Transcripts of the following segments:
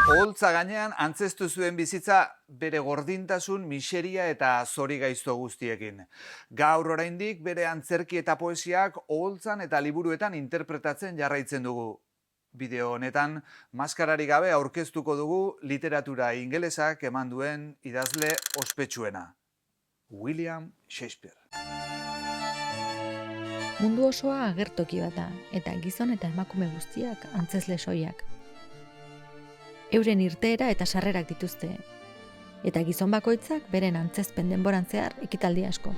Oholtza gainean antzestu zuen bizitza bere gordintasun, miseria eta zori gaizto guztiekin. Gaur oraindik bere antzerki eta poesiak oholtzan eta liburuetan interpretatzen jarraitzen dugu. Bideo honetan, maskararik gabe aurkeztuko dugu literatura ingelesak eman duen idazle ospetsuena. William Shakespeare. Mundu osoa agertoki bat da, eta gizon eta emakume guztiak antzezle soilak. Euren irteera eta sarrerak dituzte, eta gizon bakoitzak beren antzezpen denboran zehar ekitaldi asko.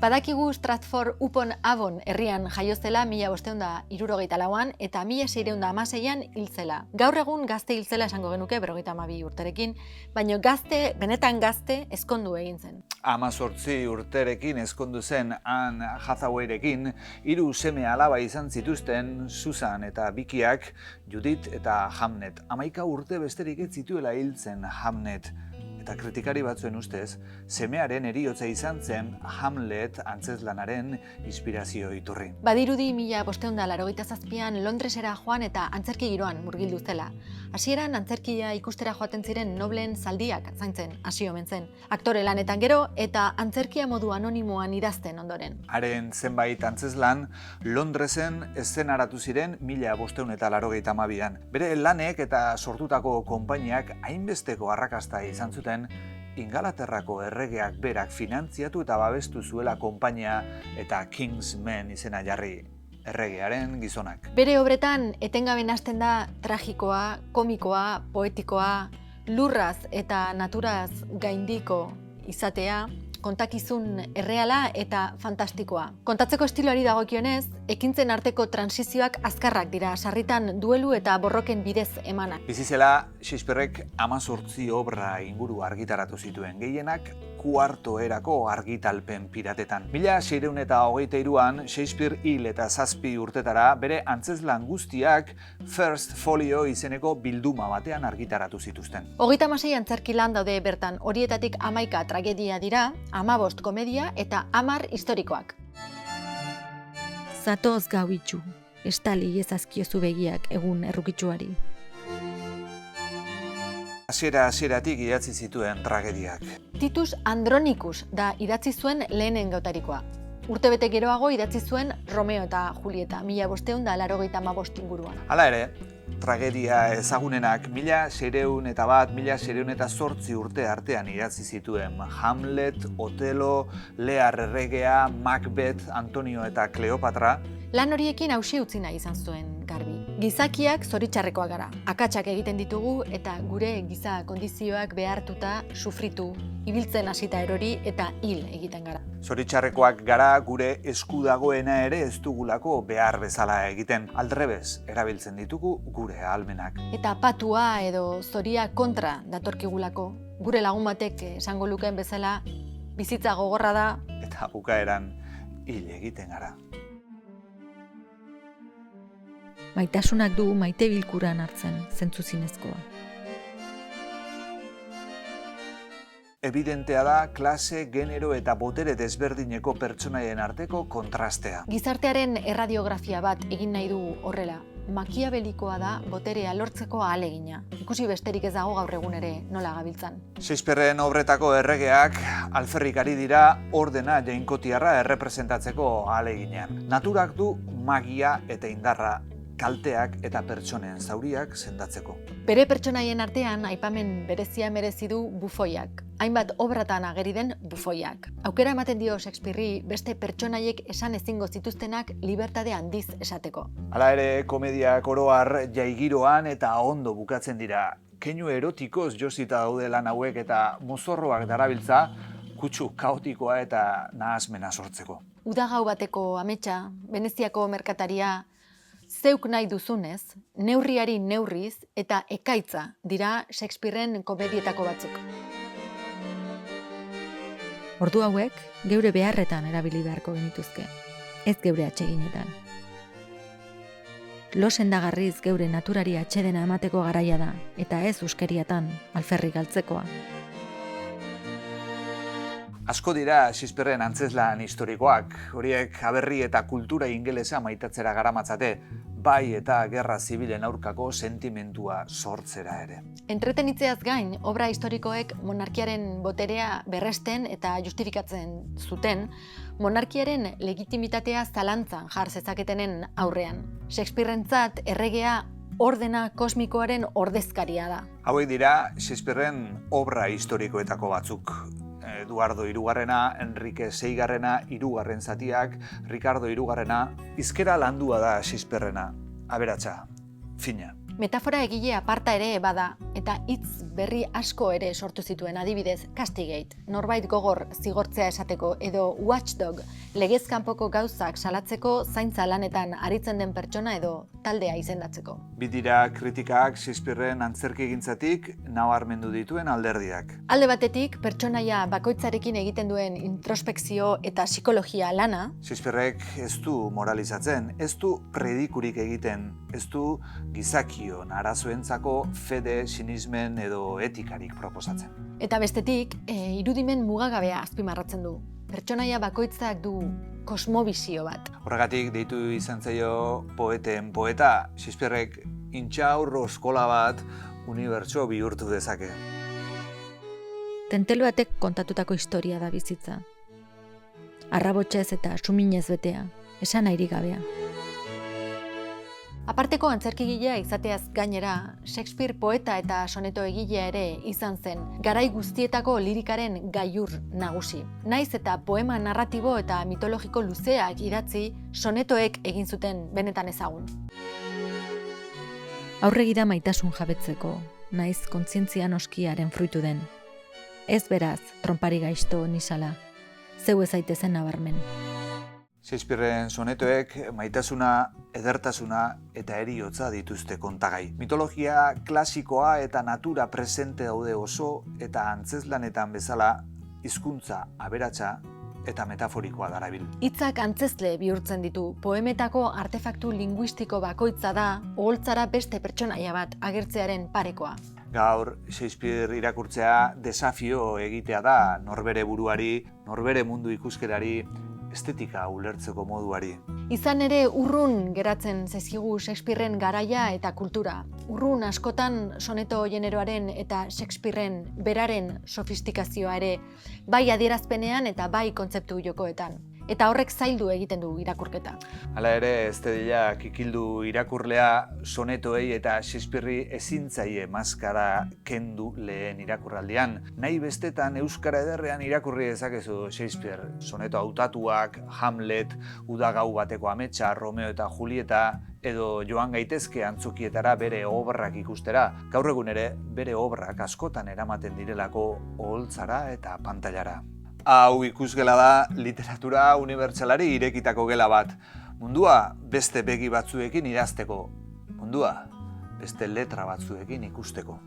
Badakigu Stratford upon Avon herrian jaio zela 1564an eta 1616an hil zela. Gaur egun gazte hil zela esango genuke 52 urterekin, baina gazte, benetan gazte, ezkondu egin zen. 18 urterekin ezkondu zen Anne Hathawayrekin, 3 seme alaba izan zituzten Susan eta Bikiak, Judith eta Hamnet. 11 urte besterik ez zituela hiltzen Hamnet. Eta kritikari batzuen ustez, semearen heriotza izan zen Hamlet antzezlanaren inspirazio iturri. Badirudi 1587an Londresera joan eta antzerki giroan murgildu zela. Hasieran antzerkia ikustera joaten ziren nobleen zaldiak zaintzen hasi omen zen. Aktore lanetan gero eta antzerkia modu anonimoan idazten ondoren. Haren zenbait antzezlan Londresen eszenaratu ziren 1582an. Bere lanek eta sortutako konpainiak hainbesteko arrakasta izan zuten Ingalaterrako erregeak berak finantziatu eta babestu zuela konpainia eta Kingsmen izena jarri, erregearen gizonak. Bere obretan etengabe hasten da tragikoa, komikoa, poetikoa, lurraz eta naturaz gaindiko izatea, kontakizun erreala eta fantastikoa. Kontatzeko estiloari dagokionez, ekintzen arteko transizioak azkarrak dira, sarritan duelu eta borroken bidez emanak. Bizizela, Shakespearek 18 obra inguru argitaratu zituen, gehienak kuarto erako argitalpen piratetan. 1623an Shakespeare hil eta 7 urtetara bere antzezlan guztiak First Folio izeneko bilduma batean argitaratu zituzten. 36 antzerki lan daude bertan, horietatik 11 tragedia dira, 15 komedia eta 10 historikoak. Zatoz gau itxu, estali ezazkiozu begiak egun errukitsuari. Hasieratik idatzi zituen tragediak. Titus Andronicus da idatzi zuen lehenen gautarikoa. Urtebete geroago idatzi zuen Romeo eta Julieta, 1585 inguruan. Hala ere, tragedia ezagunenak 1601-1608 urte artean idatzi zituen Hamlet, Otelo, Lear erregea, Macbeth, Antonio eta Kleopatra. Lan horiekin hauxe utzi nahi izan zuen garbi. Gizakiak zoritxarrekoak gara. Akatsak egiten ditugu eta gure giza kondizioak behartuta sufritu, ibiltzen hasita erori eta hil egiten gara. Zoritxarrekoak gara gure esku dagoena ere ez dugulako behar bezala egiten. Aldrebez erabiltzen ditugu gure ahalmenak. Eta patua edo zoria kontra datorkigulako. Gure lagun batek esango lukeen bezala bizitza gogorra da. Eta bukaeran hil egiten gara. Maitasunak du maite bilkuran hartzen, zentzuzinezkoa. Evidentea da klase, genero eta botere desberdineko pertsonaien arteko kontrastea. Gizartearen erradiografia bat egin nahi du horrela. Makiabelikoa da boterea lortzeko ahalegina. Ikusi besterik ez dago gaur egun ere nola gabiltzan. Shakespearen obretako erregeak alferrik ari dira ordena jainkotiarra errepresentatzeko ahaleginean. Naturak du magia eta indarra, kalteak eta pertsonen zauriak sendatzeko. Bere pertsonaien artean aipamen berezia merezi du bufoiak. Hainbat obratan ageri den bufoiak. Aukera ematen dio Shakespeareri beste pertsonaiek esan ezingo zituztenak libertade handiz esateko. Hala ere, komediak oro har jaigiroan eta ondo bukatzen dira. Keinu erotikoz josita daude lan hauek eta mozorroak darabiltza, kutsu kaotikoa eta nahasmena sortzeko. Udagau bateko ametsa, Veneziako merkataria, zeuk nahi duzunez, neurriari neurriz eta ekaitza dira Shakespearen komedietako batzuk. Ordu hauek geure beharretan erabili beharko genituzke, ez geure atseginetan. Lo sendagarriz geure naturari atsedena emateko garaia da, eta ez uskeriatan alferrik galtzekoa. Asko dira Shakespearen antzezlan historikoak, horiek aberri eta kultura ingelesa maitatzera garamatzate, bai eta gerra zibilen aurkako sentimentua sortzera ere. Entretenitzeaz gain, obra historikoek monarkiaren boterea berresten eta justifikatzen zuten, monarkiaren legitimitatea zalantzan jar zezaketenen aurrean. Shakespearentzat erregea ordena kosmikoaren ordezkaria da. Hauek dira Shakespearen obra historikoetako batzuk. Eduardo Hirugarrena, Enrique Seigarrena, hirugarren zatiak, Ricardo Hirugarrena, hizkera landua da Shakespearena, aberatsa, fina. Metafora egile aparta ere bada, eta hitz berri asko ere sortu zituen, adibidez castigate, norbait gogor zigortzea esateko, edo watchdog, legez kanpoko gauzak salatzeko zaintza lanetan aritzen den pertsona edo taldea izendatzeko. Bi dira kritikak Shakespearen antzerkigintzatik nabarmendu dituen alderdiak. Alde batetik, pertsonaia bakoitzarekin egiten duen introspekzio eta psikologia lana, Shakespearek ez du moralizatzen, ez du predikurik egiten, ez du gizakion arazoentzako fede, sinismen edo etikarik proposatzen. eta bestetik, irudimen mugagabea azpimarratzen du. Pertsonaia bakoitzak du kosmobizio bat. Horregatik deitu izan zaio poeten poeta, Shakespearek intxaur eskola bat unibertso bihurtu dezake. Tentelu batek kontatutako historia da bizitza. Arrabotsez eta suminez betea, esan nahirik gabea. Aparteko antzerkigilea izateaz gainera, Shakespeare poeta eta soneto egilea ere izan zen, garai guztietako lirikaren gailur nagusi. Naiz eta poema narratibo eta mitologiko luzeak idatzi, sonetoek egin zuten benetan ezagun. Aurregi da maitasun jabetzeko, naiz kontzientzia noskiaren fruitu den. Ez beraz, trompari gaizto nisala, zeu ez aitezen nabarmen. Shakespearen sonetoek maitasuna, edertasuna eta heriotza dituzte kontagai. Mitologia klasikoa eta natura presente daude oso eta antzeslanetan bezala hizkuntza aberatsa eta metaforikoa darabil. Hitzak antzezle bihurtzen ditu, poemetako artefaktu linguistiko bakoitza da, oholtzara beste pertsonaia bat agertzearen parekoa. Gaur, Shakespeare irakurtzea desafio egitea da norbere buruari, norbere mundu ikuskerari, estetika ulertzeko moduari. Izan ere urrun geratzen zaizkigu Shakespearen garaia eta kultura. Urrun askotan soneto generoaren eta Shakespearen beraren sofistikazioa ere, bai adierazpenean eta bai kontzeptu jokoetan. Eta horrek zaildu egiten du irakurketa. Hala ere, ez dedila kikildu irakurlea sonetoei eta Shakespearri ezin zaie maskara kendu lehen irakurraldian. Nahi bestetan euskara ederrean irakurri dezakezu Shakespeare. Soneto hautatuak, Hamlet, udagau bateko ametsa, Romeo eta Julieta, edo joan gaitezke antzokietara bere obrak ikustera. Gaur egun ere, bere obrak askotan eramaten direlako oholtzara eta pantailara. Hau ikusgela da literatura unibertsalari irekitako gela bat. Mundua beste begi batzuekin idazteko. Mundua beste letra batzuekin ikusteko.